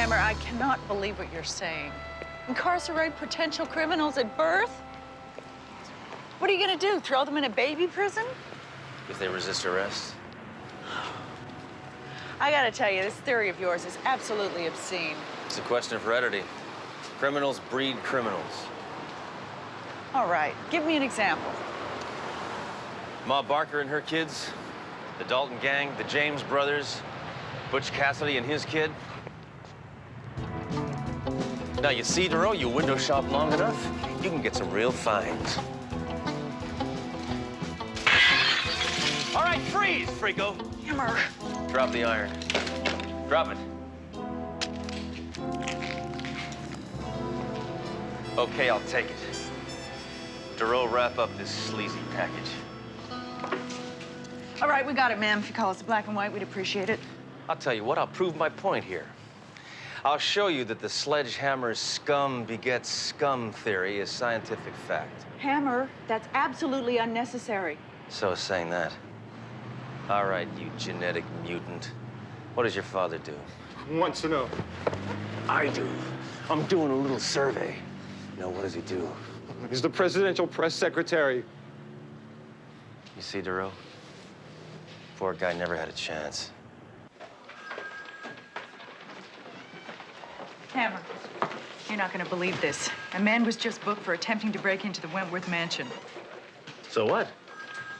Hammer, I cannot believe what you're saying. Incarcerate potential criminals at birth? What are you gonna do, throw them in a baby prison? If they resist arrest? I gotta tell you, this theory of yours is absolutely obscene. It's a question of heredity. Criminals breed criminals. All right, give me an example. Ma Barker and her kids, the Dalton gang, the James brothers, Butch Cassidy and his kid. Now, you see, Duro, you window shop long enough, you can get some real finds. All right, freeze, freako. Hammer. Drop the iron. Drop it. Okay, I'll take it. Duro, wrap up this sleazy package. All right, we got it, ma'am. If you call us black and white, we'd appreciate it. I'll tell you what, I'll prove my point here. I'll show you that the sledgehammer's scum begets scum theory is scientific fact. Hammer, that's absolutely unnecessary. So saying that. All right, you genetic mutant. What does your father do? Wants to know. I do. I'm doing a little survey. Now, what does he do? He's the presidential press secretary. You see, Duro? Poor guy never had a chance. Hammer, you're not gonna believe this. A man was just booked for attempting to break into the Wentworth mansion. So what?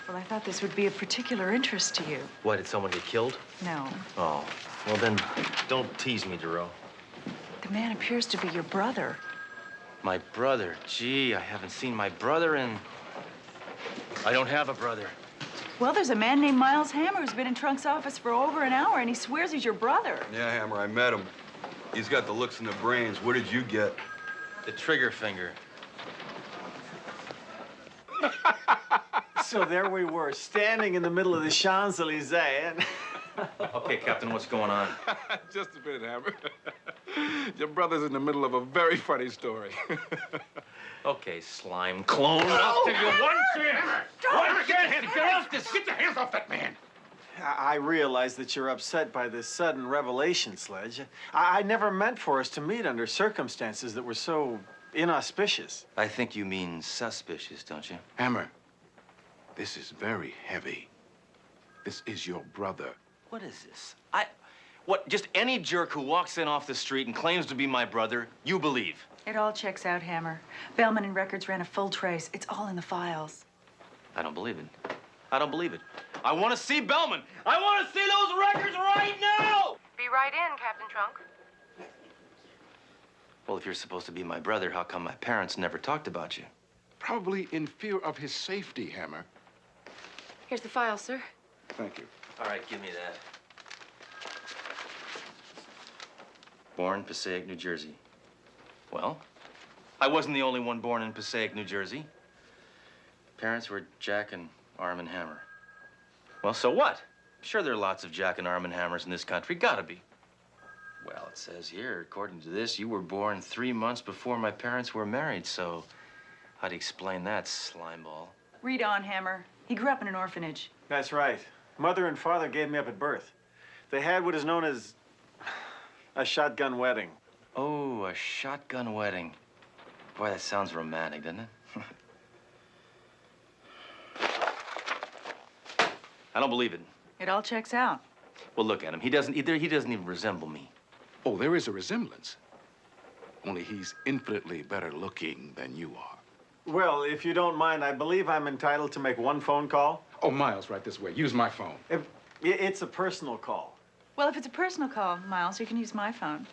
Well, I thought this would be of particular interest to you. What, did someone get killed? No. Oh, well then, don't tease me, Duro. The man appears to be your brother. My brother? Gee, I haven't seen my brother in... I don't have a brother. Well, there's a man named Miles Hammer who's been in Trunk's office for over an hour, and he swears he's your brother. Yeah, Hammer, I met him. He's got the looks and the brains. What did you get? The trigger finger. So there we were, standing in the middle of the Champs-Elysees, and... Okay, Captain, what's going on? Just a minute, Hammer. Your brother's in the middle of a very funny story. Okay, slime clone. I'll give you one chance. One chance to get off this. Get your hands off that man! I realize that you're upset by this sudden revelation, Sledge. I never meant for us to meet under circumstances that were so inauspicious. I think you mean suspicious, don't you? Hammer, this is very heavy. This is your brother. What is this? What, just any jerk who walks in off the street and claims to be my brother, you believe? It all checks out, Hammer. Bellman and Records ran a full trace. It's all in the files. I don't believe it. I don't believe it. I want to see Bellman. I want to see those records right now! Be right in, Captain Trunk. Well, if you're supposed to be my brother, how come my parents never talked about you? Probably in fear of his safety, Hammer. Here's the file, sir. Thank you. All right, give me that. Born Passaic, New Jersey. Well, I wasn't the only one born in Passaic, New Jersey. Parents were Jack and Arm and Hammer. Well, so what? Sure, there are lots of Jack and Arm and Hammers in this country. Gotta be. Well, it says here, according to this, you were born 3 months before my parents were married, so how do you explain that, slimeball? Read on, Hammer. He grew up in an orphanage. That's right. Mother and father gave me up at birth. They had what is known as a shotgun wedding. Oh, a shotgun wedding. Boy, that sounds romantic, doesn't it? I don't believe it. It all checks out. Well, look at him. He doesn't even resemble me. Oh, there is a resemblance. Only he's infinitely better looking than you are. Well, if you don't mind, I believe I'm entitled to make one phone call. Oh, Miles, right this way. Use my phone. It's a personal call. Well, if it's a personal call, Miles, you can use my phone.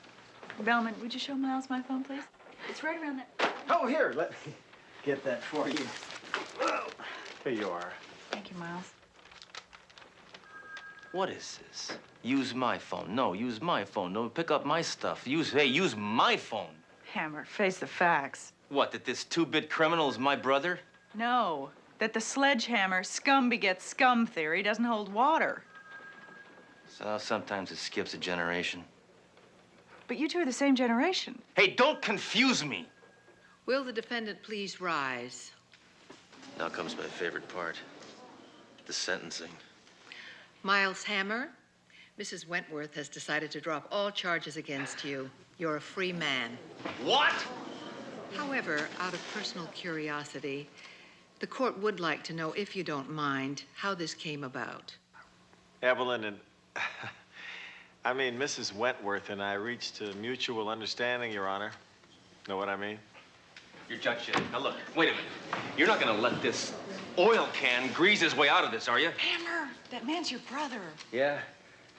Bellman, would you show Miles my phone, please? It's right around that. Oh, here, let me get that for you. Whoa. Here you are. Thank you, Miles. What is this? Use my phone. No, use my phone. No, pick up my stuff. Use my phone. Hammer, face the facts. What, that this two-bit criminal is my brother? No, that the sledgehammer scum begets scum theory doesn't hold water. So sometimes it skips a generation. But you two are the same generation. Hey, don't confuse me. Will the defendant please rise? Now comes my favorite part. The sentencing. Miles Hammer, Mrs. Wentworth has decided to drop all charges against you. You're a free man. What? However, out of personal curiosity, the court would like to know, if you don't mind, how this came about. Evelyn and... Mrs. Wentworth and I reached a mutual understanding, Your Honor. Know what I mean? You're judge shit. Now look, wait a minute. You're not gonna let this oil can grease his way out of this, are you? Hammer, that man's your brother. Yeah,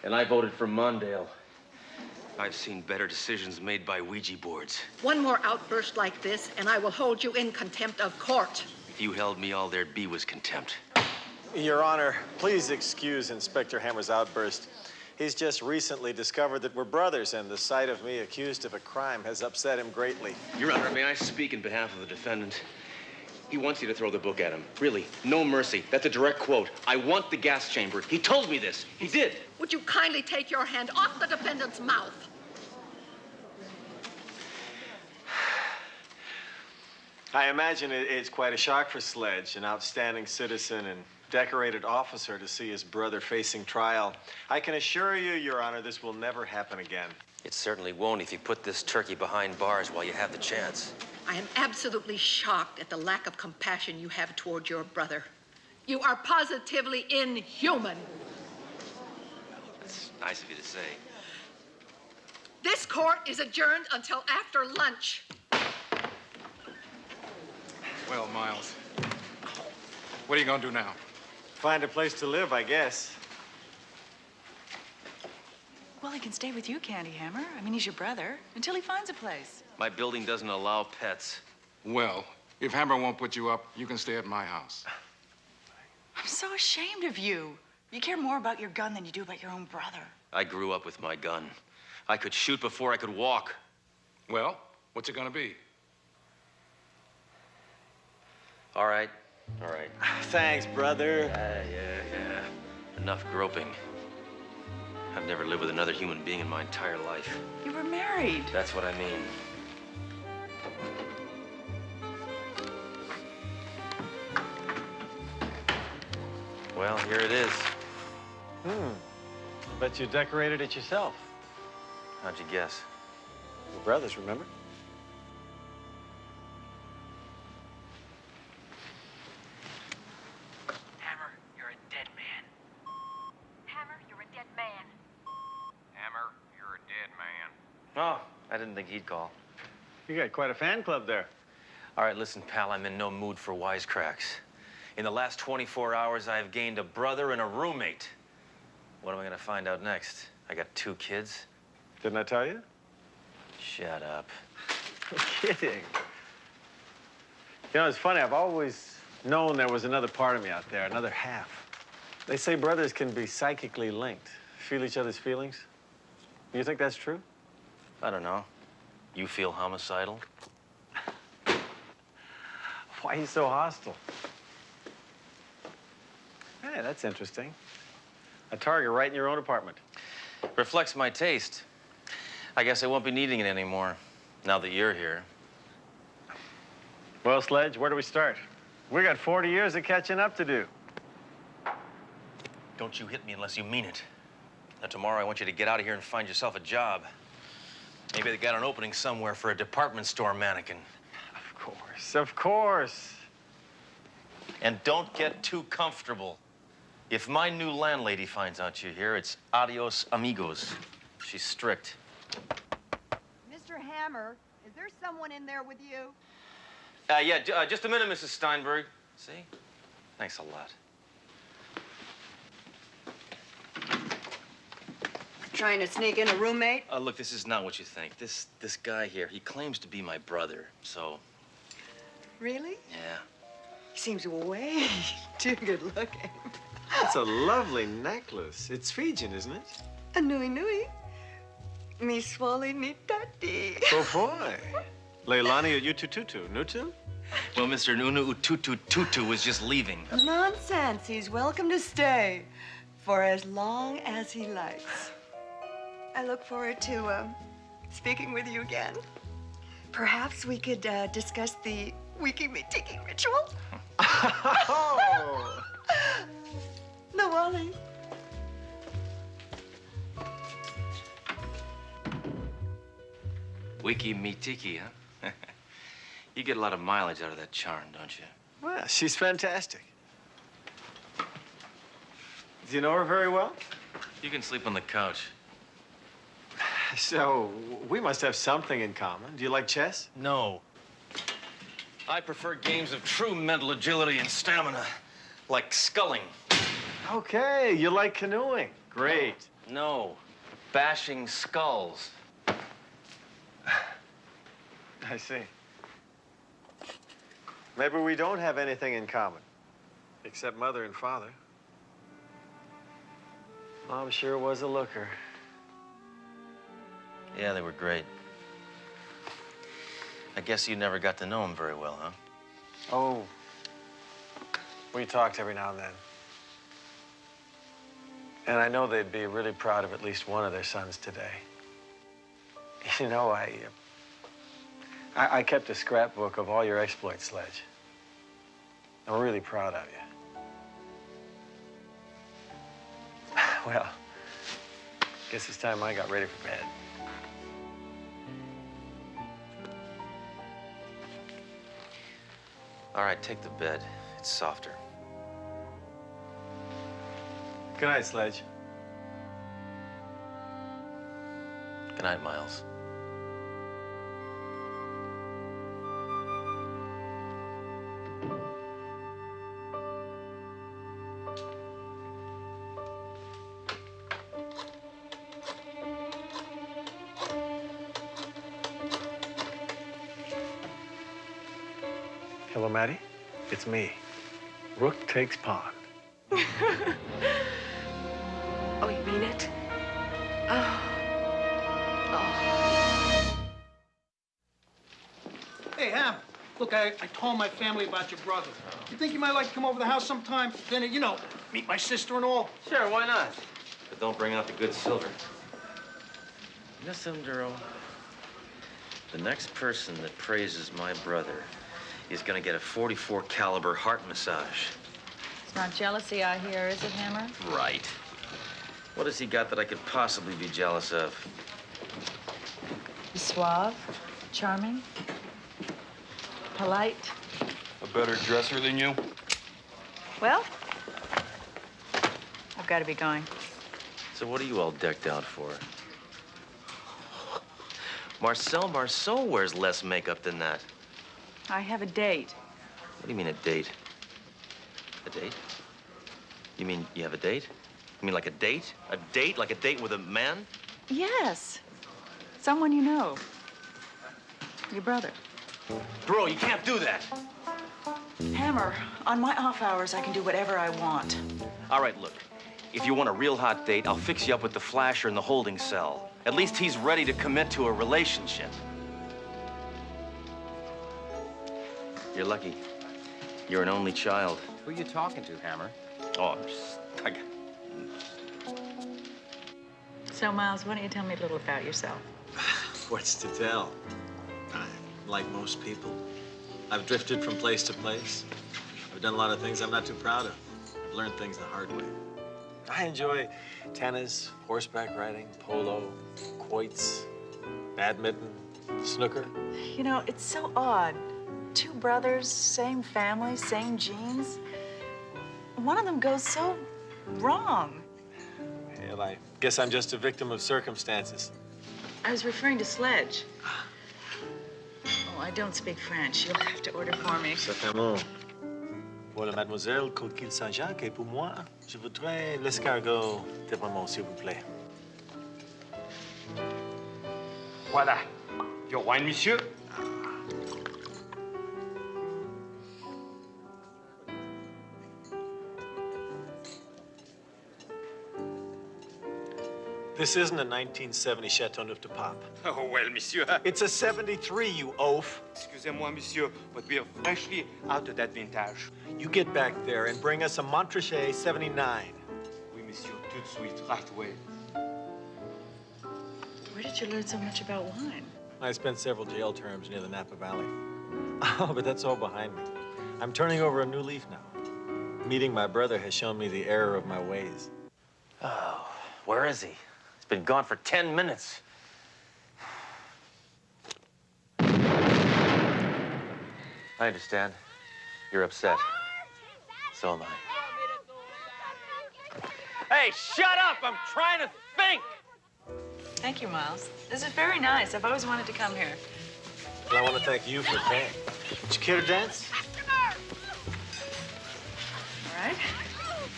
and I voted for Mondale. I've seen better decisions made by Ouija boards. One more outburst like this, and I will hold you in contempt of court. If you held me, all there'd be was contempt. Your Honor, please excuse Inspector Hammer's outburst. He's just recently discovered that we're brothers, and the sight of me accused of a crime has upset him greatly. Your Honor, may I speak in behalf of the defendant? He wants you to throw the book at him. Really, no mercy. That's a direct quote. I want the gas chamber. He told me this. He did. Would you kindly take your hand off the defendant's mouth? I imagine it's quite a shock for Sledge, an outstanding citizen and decorated officer, to see his brother facing trial. I can assure you, Your Honor, this will never happen again. It certainly won't if you put this turkey behind bars while you have the chance. I am absolutely shocked at the lack of compassion you have toward your brother. You are positively inhuman. That's nice of you to say. This court is adjourned until after lunch. Well, Miles, what are you gonna do now? Find a place to live, I guess. Well, he can stay with you, Candy Hammer. He's your brother, until he finds a place. My building doesn't allow pets. Well, if Hammer won't put you up, you can stay at my house. I'm so ashamed of you. You care more about your gun than you do about your own brother. I grew up with my gun. I could shoot before I could walk. Well, what's it gonna be? All right. All right. Thanks, brother. Yeah. Enough groping. I've never lived with another human being in my entire life. You were married. That's what I mean. Well, here it is. Bet you decorated it yourself. How'd you guess? We're brothers, remember? Hammer, you're a dead man. Hammer, you're a dead man. Hammer, you're a dead man. Oh, I didn't think he'd call. You got quite a fan club there. All right, listen, pal, I'm in no mood for wisecracks. In the last 24 hours, I've gained a brother and a roommate. What am I gonna find out next? I got 2 kids? Didn't I tell you? Shut up. I'm kidding. You know, it's funny. I've always known there was another part of me out there, another half. They say brothers can be psychically linked, feel each other's feelings. You think that's true? I don't know. You feel homicidal? Why are you so hostile? Hey, that's interesting. A target right in your own apartment. Reflects my taste. I guess I won't be needing it anymore, now that you're here. Well, Sledge, where do we start? We got 40 years of catching up to do. Don't you hit me unless you mean it. Now, tomorrow I want you to get out of here and find yourself a job. Maybe they got an opening somewhere for a department store mannequin. Of course, of course. And don't get too comfortable. If my new landlady finds out you're here, it's adios amigos. She's strict. Mr. Hammer, is there someone in there with you? Yeah, just a minute, Mrs. Steinberg. See? Thanks a lot. Trying to sneak in a roommate? Look, this is not what you think. This guy here, he claims to be my brother, so... Really? Yeah. He seems way too good looking. That's a lovely necklace. It's Fijian, isn't it? A nui nui. Mi swali ni tati. Oh, boy. Leilani Utututu. Nutu? Well, Mr. Nunu Ututu Tutu was just leaving. Nonsense. He's welcome to stay for as long as he likes. I look forward to speaking with you again. Perhaps we could discuss the wiki-me-tiki ritual. Oh! Nawali. Wiki me tiki, huh? You get a lot of mileage out of that charm, don't you? Well, she's fantastic. Do you know her very well? You can sleep on the couch. So, we must have something in common. Do you like chess? No. I prefer games of true mental agility and stamina, like sculling. Okay, you like canoeing. Great. No, bashing skulls. I see. Maybe we don't have anything in common, except mother and father. Mom sure was a looker. Yeah, they were great. I guess you never got to know him very well, huh? Oh, we talked every now and then. And I know they'd be really proud of at least one of their sons today. You know, I kept a scrapbook of all your exploits, Sledge. I'm really proud of you. Well, guess it's time I got ready for bed. All right, take the bed. It's softer. Good night, Sledge. Good night, Miles. Hello, Maddie. It's me. Rook takes pawn. Oh, you mean it? Oh. Hey, Ham, look, I told my family about your brother. You think you might like to come over to the house sometime? Then, you know, meet my sister and all? Sure, why not? But don't bring out the good silver. You know something, Duro? The next person that praises my brother is gonna get a .44 caliber heart massage. It's not jealousy, I hear, is it, Hammer? Right. What has he got that I could possibly be jealous of? He's suave, charming, polite. A better dresser than you? Well, I've got to be going. So what are you all decked out for? Marcel Marceau wears less makeup than that. I have a date. What do you mean, a date? A date? You mean you have a date? You mean like a date? A date? Like a date with a man? Yes. Someone you know. Your brother. Bro, you can't do that. Hammer, on my off hours, I can do whatever I want. All right, look. If you want a real hot date, I'll fix you up with the flasher in the holding cell. At least he's ready to commit to a relationship. You're lucky. You're an only child. Who you talking to, Hammer? Oh, So, Miles, why don't you tell me a little about yourself? What's to tell? Like most people, I've drifted from place to place. I've done a lot of things I'm not too proud of. I've learned things the hard way. I enjoy tennis, horseback riding, polo, quoits, badminton, snooker. You know, it's so odd. Two brothers, same family, same genes. One of them goes so wrong. Well, I guess I'm just a victim of circumstances. I was referring to Sledge. Oh, I don't speak French. You'll have to order for me. Certainement. Pour la mademoiselle Coquille Saint-Jacques et pour moi, je voudrais l'escargot de vraiment, s'il vous plaît. Voilà. Your wine, monsieur. This isn't a 1970 Chateauneuf de Pape. Oh, well, monsieur. It's a 73, you oaf. Excusez-moi, monsieur, but we are freshly out of that vintage. You get back there and bring us a Montrachet 79. Oui, monsieur, tout de suite, right away. Where did you learn so much about wine? I spent several jail terms near the Napa Valley. Oh, but that's all behind me. I'm turning over a new leaf now. Meeting my brother has shown me the error of my ways. Oh, where is he? He's been gone for 10 minutes. I understand. You're upset. So am I. Hey, shut up! I'm trying to think! Thank you, Miles. This is very nice. I've always wanted to come here. Well, I want to thank you for paying. Would you care to dance? All right.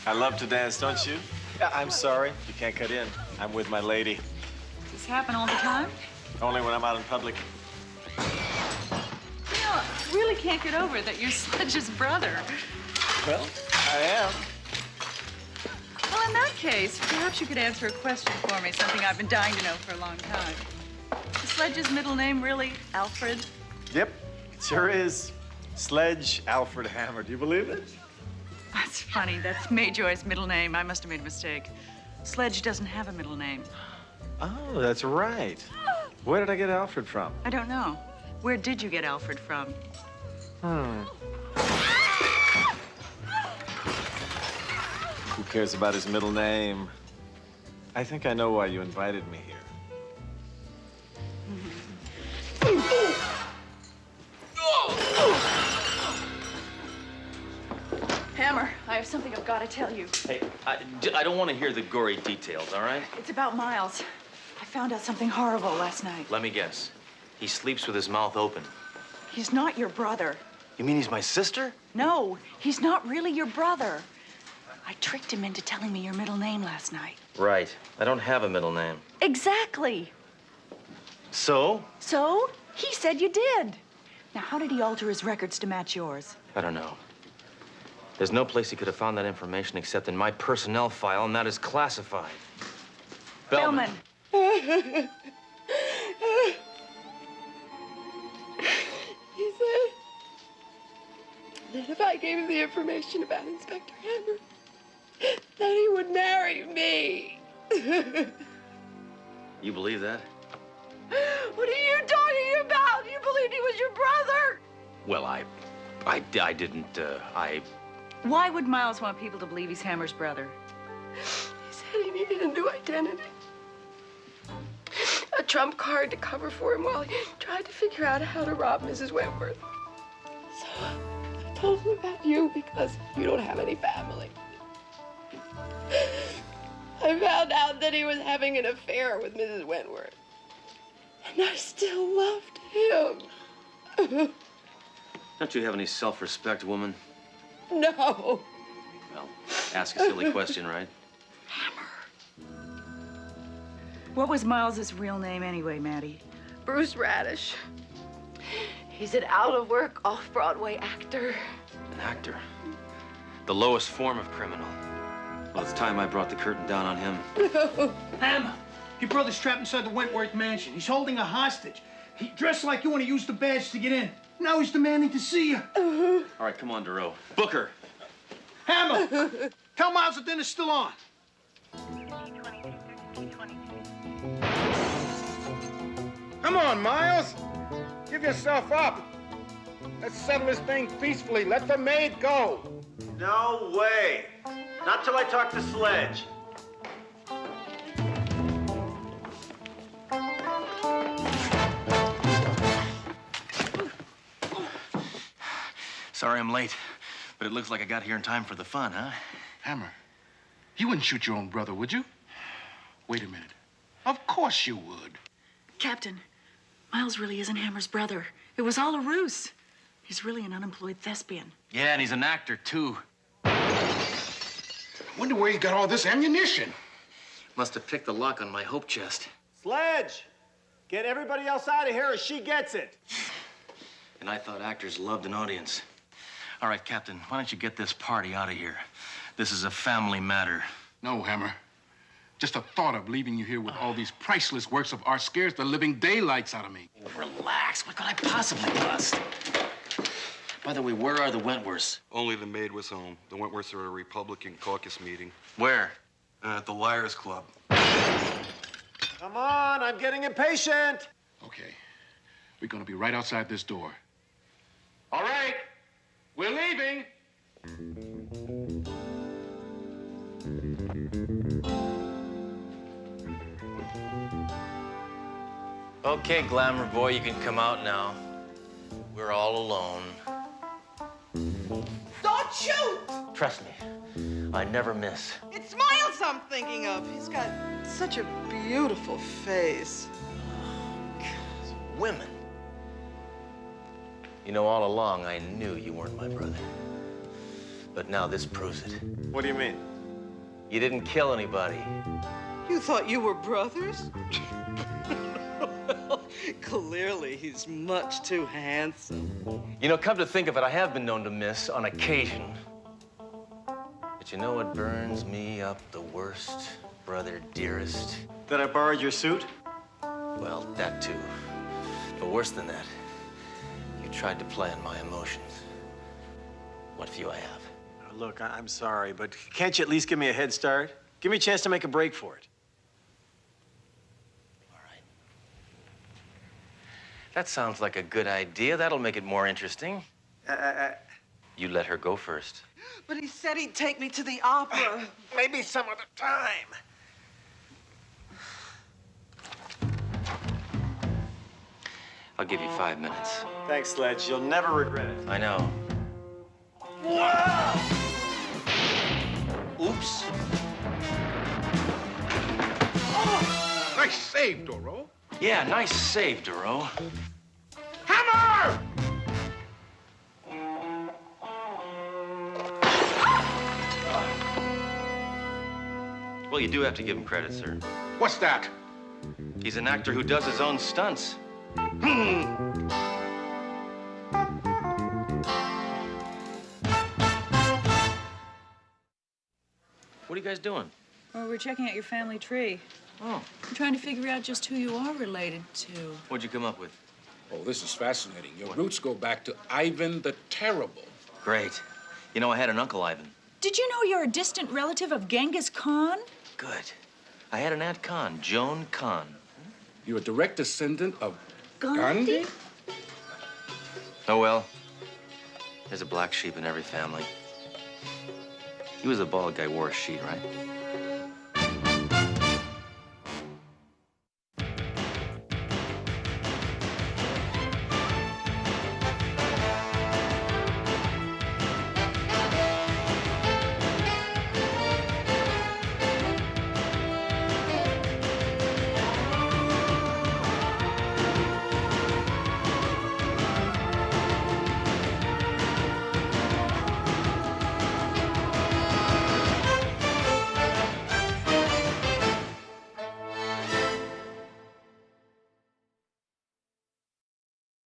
I love to dance, don't you? Yeah, I'm sorry. You can't cut in. I'm with my lady. Does this happen all the time? Only when I'm out in public. You know, I really can't get over that you're Sledge's brother. Well, I am. Well, in that case, perhaps you could answer a question for me, something I've been dying to know for a long time. Is Sledge's middle name really Alfred? Yep, it sure is. Sledge Alfred Hammer. Do you believe it? That's funny. That's Mayjoy's middle name. I must have made a mistake. Sledge doesn't have a middle name. Oh, that's right. Where did I get Alfred from? I don't know. Where did you get Alfred from? Who cares about his middle name? I think I know why you invited me here. Hammer, I have something I've got to tell you. Hey, I don't want to hear the gory details, all right? It's about Miles. I found out something horrible last night. Let me guess. He sleeps with his mouth open. He's not your brother. You mean he's my sister? No, he's not really your brother. I tricked him into telling me your middle name last night. Right. I don't have a middle name. Exactly. So? So, he said you did. Now, how did he alter his records to match yours? I don't know. There's no place he could have found that information except in my personnel file, and that is classified. Bellman. He said that if I gave him the information about Inspector Hammer, that he would marry me. You believe that? What are you talking about? You believed he was your brother? Well, I didn't, Why would Miles want people to believe he's Hammer's brother? He said he needed a new identity. A trump card to cover for him while he tried to figure out how to rob Mrs. Wentworth. So I told him about you because you don't have any family. I found out that he was having an affair with Mrs. Wentworth. And I still loved him. don't you have any self-respect, woman? No. Well, ask a silly question, right? What was Miles's real name anyway, Maddie? Bruce Radish. He's an out-of-work, off-Broadway actor. An actor? The lowest form of criminal. Well, it's time I brought the curtain down on him. Hammer, your brother's trapped inside the Wentworth mansion. He's holding a hostage. He dressed like you and he used the badge to get in. Now he's demanding to see you. All right, come on, Duro. Booker. Hammer, tell Miles the dinner's still on. Come on, Miles. Give yourself up. Let's settle this thing peacefully. Let the maid go. No way. Not till I talk to Sledge. Sorry I'm late, but it looks like I got here in time for the fun, huh? Hammer, you wouldn't shoot your own brother, would you? Wait a minute. Of course you would. Captain, Miles really isn't Hammer's brother. It was all a ruse. He's really an unemployed thespian. Yeah, and he's an actor, too. Wonder where he got all this ammunition. Must have picked the lock on my hope chest. Sledge! Get everybody else out of here or she gets it. And I thought actors loved an audience. All right, Captain, why don't you get this party out of here? This is a family matter. No, Hammer. Just the thought of leaving you here with all these priceless works of art scares the living daylights out of me. Relax. What could I possibly bust? By the way, where are the Wentworths? Only the maid was home. The Wentworths are at a Republican caucus meeting. Where? At the Liars Club. Come on, I'm getting impatient. Okay. We're gonna be right outside this door. All right. We're leaving. Okay, glamour boy, you can come out now. We're all alone. Shoot! Trust me, I never miss. It's Miles I'm thinking of. He's got such a beautiful face. Women. You know, all along, I knew you weren't my brother. But now this proves it. What do you mean? You didn't kill anybody. You thought you were brothers? Well, clearly he's much too handsome. You know, come to think of it, I have been known to miss on occasion. But you know what burns me up the worst, brother dearest? That I borrowed your suit? Well, that too. But worse than that, you tried to play on my emotions. What few I have. Look, I'm sorry, but can't you at least give me a head start? Give me a chance to make a break for it. All right. That sounds like a good idea. That'll make it more interesting. You let her go first. But he said he'd take me to the opera. Maybe some other time. I'll give you 5 minutes. Thanks, Sledge. You'll never regret it. I know. Whoa! Oops. Oh, nice save, Doro. Yeah, nice save, Duro. Hammer! Well, you do have to give him credit, sir. What's that? He's an actor who does his own stunts. What are you guys doing? Well, we're checking out your family tree. Oh, We're trying to figure out just who you are related to. what'd you come up with? Oh, this is fascinating. Your roots go back to Ivan the Terrible. Great. You know, I had an Uncle Ivan. Did you know you're a distant relative of Genghis Khan? Good. I had an Aunt Khan, Joan Khan. You're a direct descendant of Gandhi? Gandhi? Oh, well. There's a black sheep in every family. He was the bald guy, wore a sheet, right?